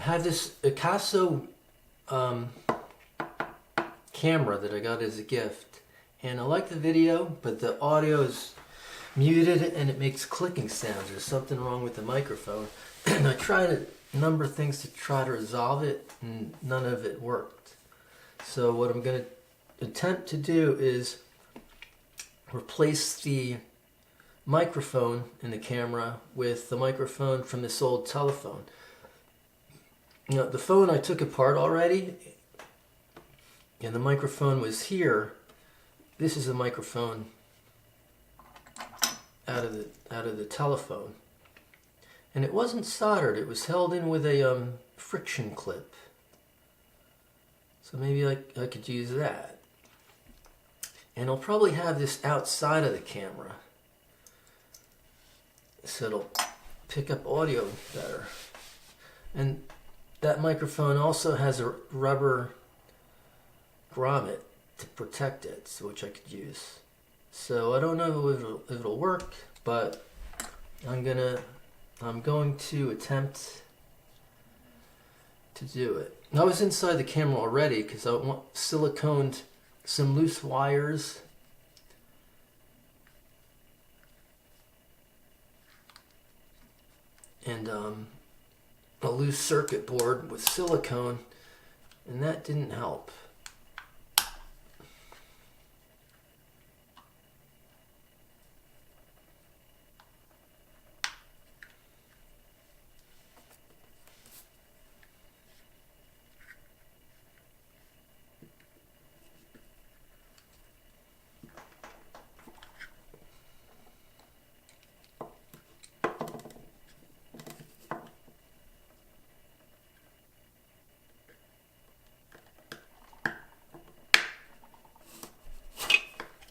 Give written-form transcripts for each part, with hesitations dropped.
have this AKASO camera that I got as a gift, and I like the video, but the audio is muted and it makes clicking sounds. There's something wrong with the microphone. And I tried a number of things to try to resolve it, and none of it worked. So what I'm going to attempt to do is replace the microphone in the camera with the microphone from this old telephone. You know, the phone I took apart already, and the microphone was here. This is a microphone out of the telephone, and it wasn't soldered. It was held in with a friction clip. So maybe I could use that. And I'll probably have this outside of the camera, so it'll pick up audio better. And that microphone also has a rubber grommet to protect it, which I could use. So I don't know if it'll work, but I'm going to attempt to do it. I was inside the camera already because I siliconed some loose wires and a loose circuit board with silicone, and that didn't help.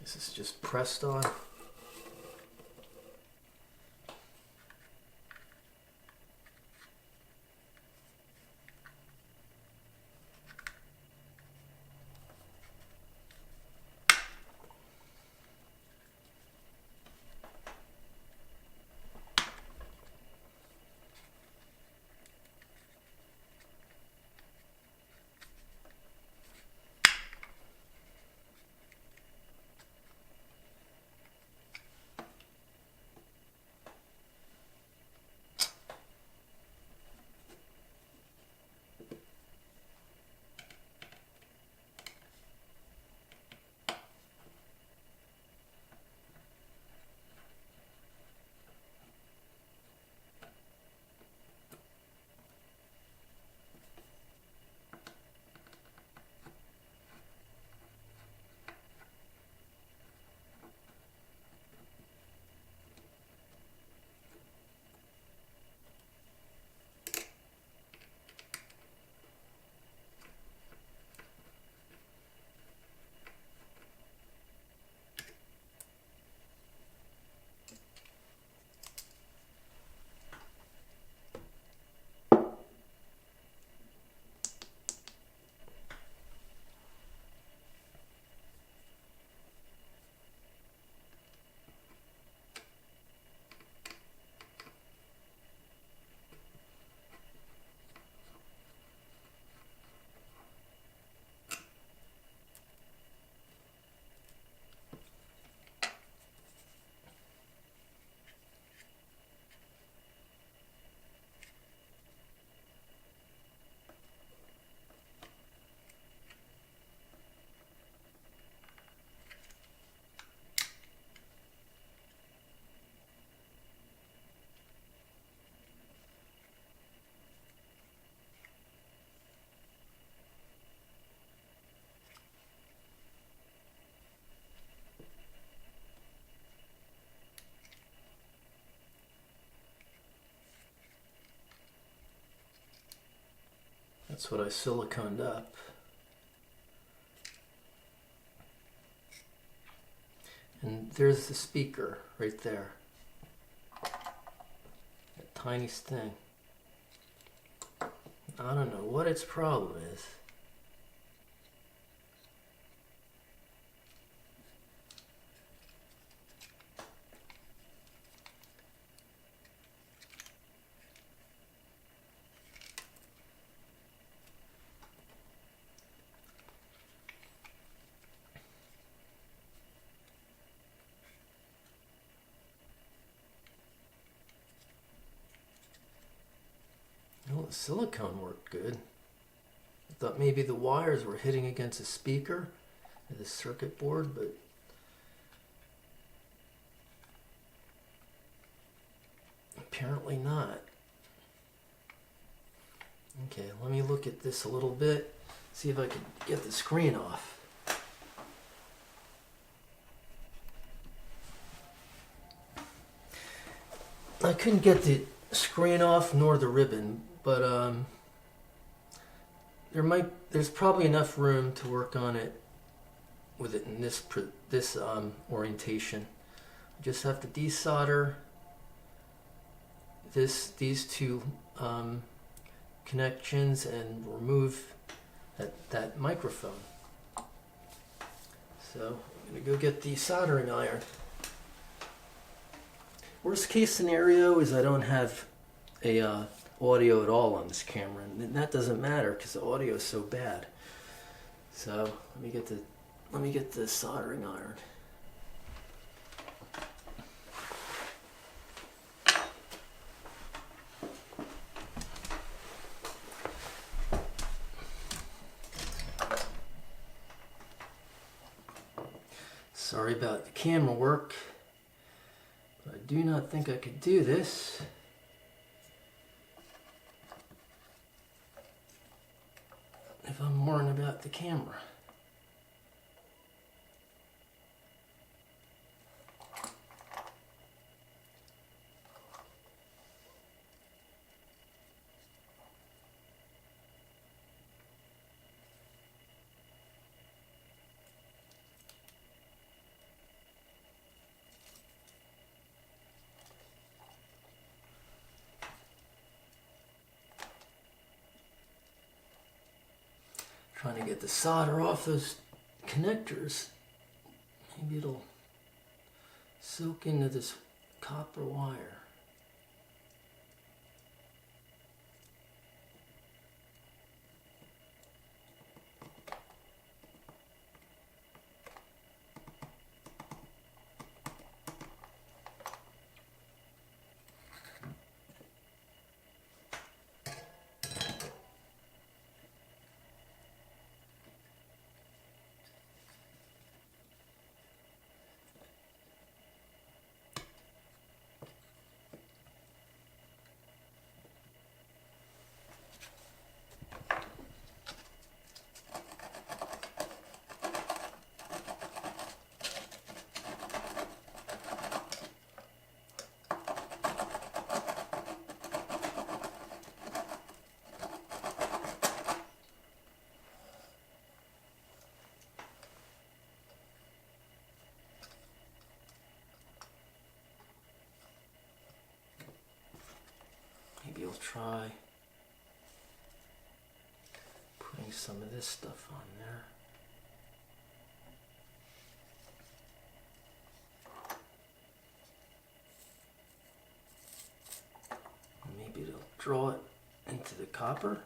This is just pressed on. That's what I siliconed up. And there's the speaker right there. That tiniest thing. I don't know what its problem is. Well, the silicone worked good. I thought maybe the wires were hitting against a speaker at the circuit board, but apparently not. Okay, let me look at this a little bit, see if I can get the screen off. I couldn't get the screen off nor the ribbon, but there's probably enough room to work on it with it in this orientation. I just have to desolder these two connections and remove that microphone. So I'm gonna go get the soldering iron. Worst case scenario is I don't have a audio at all on this camera, and that doesn't matter because the audio is so bad. So let me get the soldering iron. Sorry about the camera work. I do not think I could do this if I'm worrying about the camera. Trying to get the solder off those connectors. Maybe it'll soak into this copper wire. Maybe I'll try putting some of this stuff on there. Maybe it'll draw it into the copper.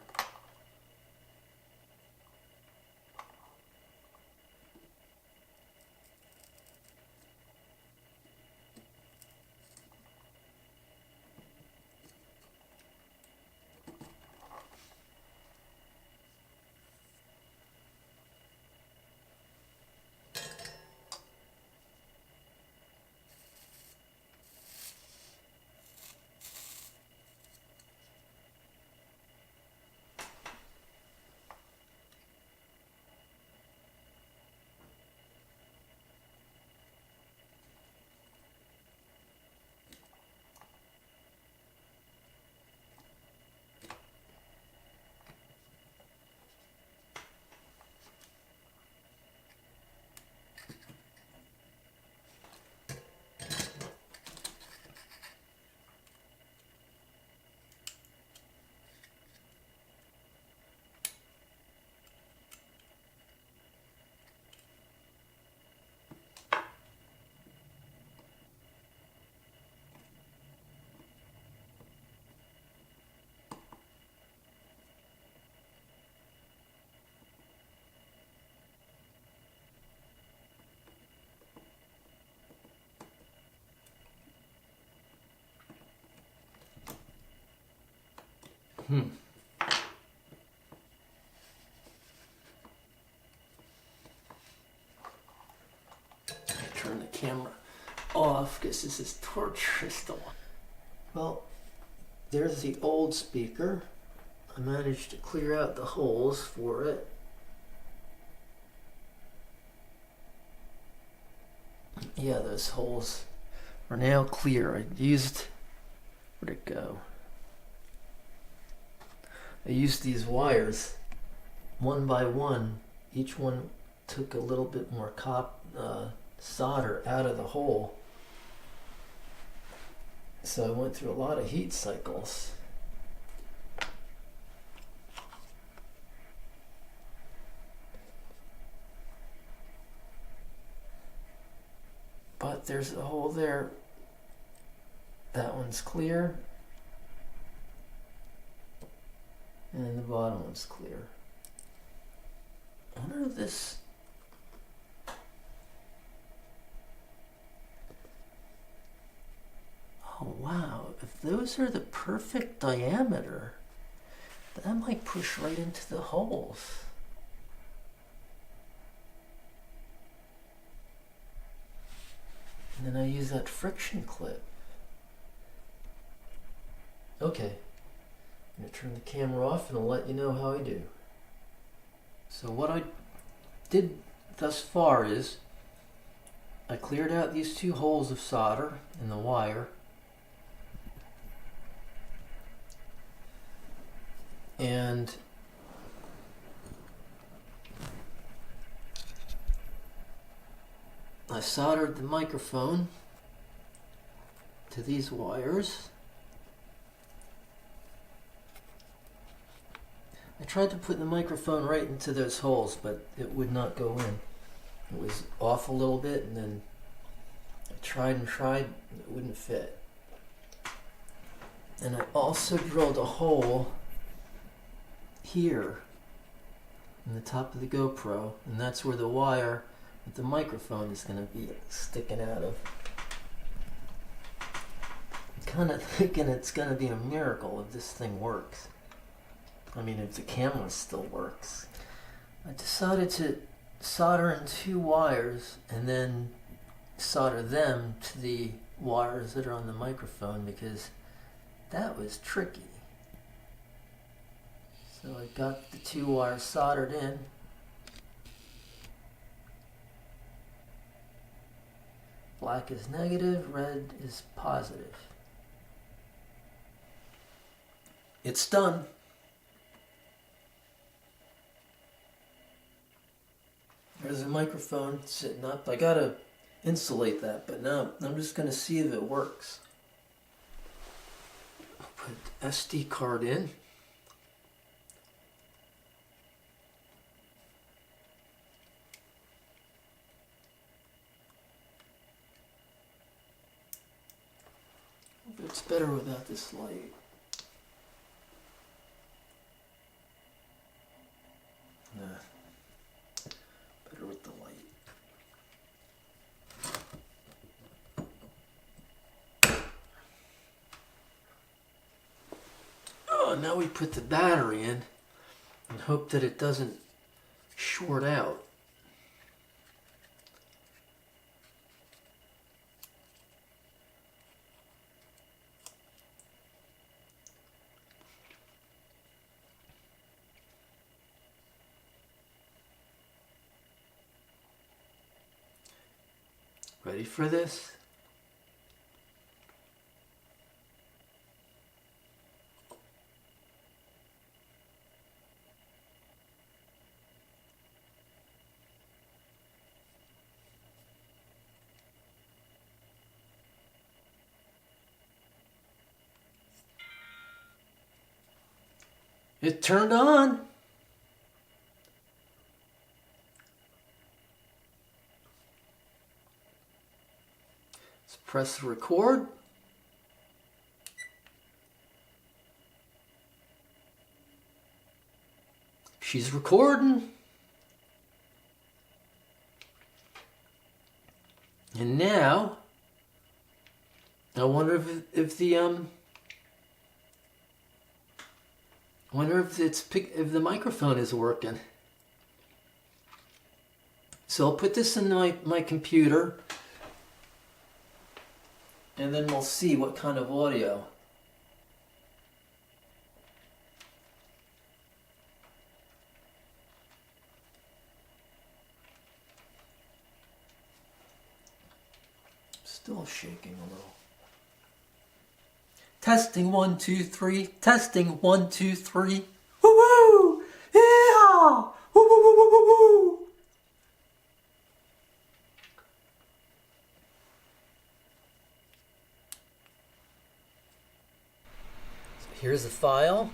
focus. This is torturous to watch. Well, there's the old speaker. I managed to clear out the holes for it. Yeah, those holes are now clear. I used, where'd it go? I used these wires one by one. Each one took a little bit more solder out of the hole. So I went through a lot of heat cycles. But there's a hole there. That one's clear. And the bottom one's clear. I wonder if this... Oh wow, if those are the perfect diameter, that might push right into the holes. And then I use that friction clip. Okay, I'm going to turn the camera off and I'll let you know how I do. So what I did thus far is I cleared out these two holes of solder in the wire. And I soldered the microphone to these wires. I tried to put the microphone right into those holes, but it would not go in. It was off a little bit, and then I tried and tried, and it wouldn't fit. And I also drilled a hole here in the top of the GoPro, and that's where the wire with the microphone is going to be sticking out of. I'm kind of thinking it's going to be a miracle if this thing works. I mean, if the camera still works. I decided to solder in two wires and then solder them to the wires that are on the microphone, because that was tricky. So I got the two wires soldered in. Black is negative, red is positive. It's done. There's a microphone sitting up. I gotta insulate that, but now I'm just gonna see if it works. I'll put the SD card in. But it's better without this light. Nah. Better with the light. Oh, now we put the battery in and hope that it doesn't short out. Ready for this? It turned on. Press record. She's recording. And now, I wonder if the microphone is working. So I'll put this in my computer. and then we'll see what kind of audio. Still shaking a little. Testing 1 2 3. Testing 1 2 3. Woo woo! Yeah! Woo woo woo woo woo woo! So here's the file.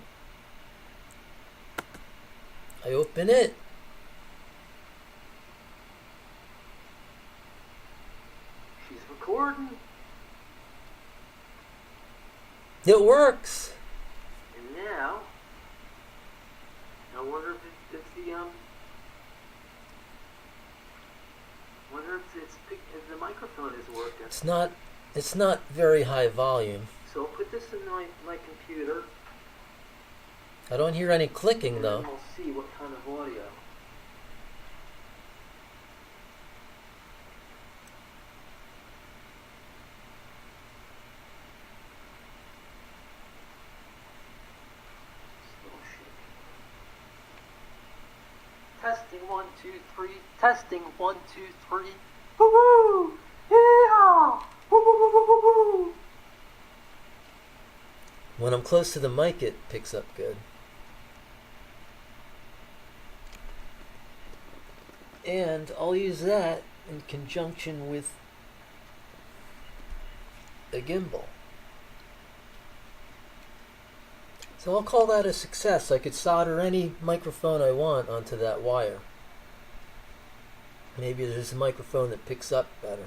I open it. She's recording. It works. And now, I wonder if the microphone is working. It's not very high volume. So I'll put this in my computer. I don't hear any clicking though. And we'll see what kind of audio. Testing 1 2 3. Testing 1 2 3. Woo woo! Yeah! Woo woo woo woo woo woo! When I'm close to the mic, it picks up good. And I'll use that in conjunction with a gimbal. So I'll call that a success. I could solder any microphone I want onto that wire. Maybe there's a microphone that picks up better.